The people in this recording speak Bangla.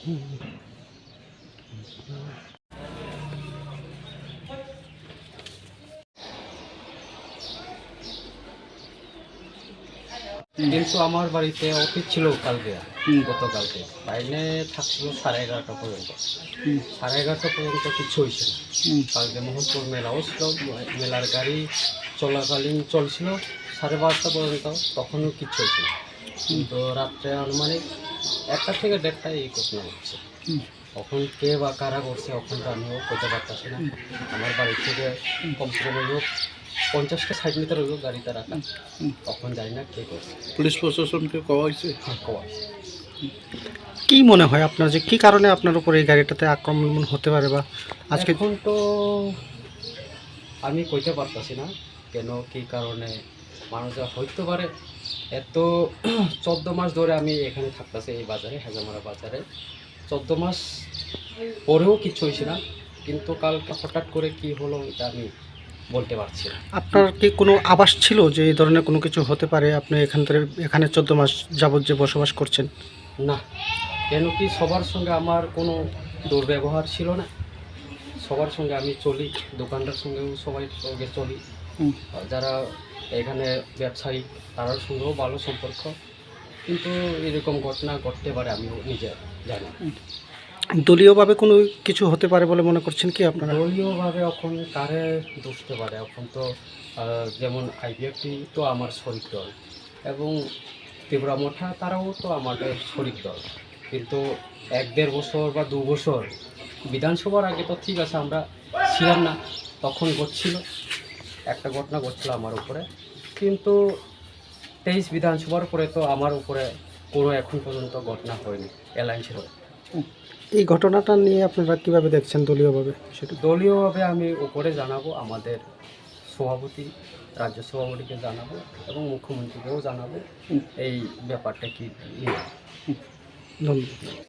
কিন্তু আমার বাড়িতে অফিস ছিল কালকে, গতকালকে বাইরে থাকছিল 11:30 পর্যন্ত। 11:30 পর্যন্ত কিছু হয়েছে না। কালকে মোহনপুর মেলাও ছিল, মেলার গাড়ি চলাকালীন চলছিল 12:30 পর্যন্ত, তখনও কিচ্ছু হয়েছে না। কিন্তু রাত্রে আনুমানিক 1টা থেকে 1:30টায় এই ঘটনা হচ্ছে। কখন কে বা কারা করছে এখন তো আমিও করতে পারতেছি না। আমার বাড়ি থেকে কমসে কম 50 থেকে 60 মিটার হইব গাড়িতে রাখা, তখন জানি না কে করছে। পুলিশ প্রশাসনকে কওয়া হয়েছে? হ্যাঁ, কওয়া। কি মনে হয় আপনার যে কি কারণে আপনার উপর এই গাড়িটাতে আক্রমণ হতে পারে বা আজকে? এখন তো আমি কইতে পারতাছি না কেন কি কারণে মানুষ হইতে পারে। এত 14 মাস ধরে আমি এখানে থাকতেছি এই বাজারে, হেজামারা বাজারে। 14 মাস পরেও কিছু হয়েছে না, কিন্তু কালকে হঠাৎ করে কি হলো এটা আমি বলতে পারছি না। আপনার কি কোনো আভাস ছিল যে এই ধরনের কোনো কিছু হতে পারে? আপনি এখানে 14 মাস যাবত যে বসবাস করছেন। না, কেন কি সবার সঙ্গে আমার কোনো দুর্ব্যবহার ছিল না। সবার সঙ্গে আমি চলি, দোকানদার সঙ্গেও সবাই সঙ্গে চলি। যারা এখানে ব্যবসায়ী তার সঙ্গেও ভালো সম্পর্ক, কিন্তু এরকম ঘটনা ঘটতে পারে আমিও নিজে জানি। দলীয়ভাবে কোনো কিছু হতে পারে বলে মনে করছেন কি আপনারা? দলীয়ভাবে এখন কারে দোষতে পারে, এখন তো যেমন আইপিএফটি তো আমার শরিক দল এবং ত্রিপুরা মোঠা তারাও তো আমাদের শরিক দল, কিন্তু 1-1.5 বছর বা 2 বছর বিধানসভার আগে তো ঠিক আছে আমরা ছিলাম না, তখন ঘটছিল একটা ঘটনা ঘটছিল আমার উপরে, কিন্তু 23 বিধানসভার পরে তো আমার উপরে কোনো এখন পর্যন্ত ঘটনা হয়নি অ্যালায়েন্সের। এই ঘটনাটা নিয়ে আপনারা কিভাবে দেখছেন দলীয়ভাবে সেটা? দলীয়ভাবে আমি উপরে জানাবো, আমাদের সভাপতি রাজ্য সভাপতিকে জানাবো এবং মুখ্যমন্ত্রীকেও জানাবো এই ব্যাপারটা কি নিয়ে। ধন্যবাদ।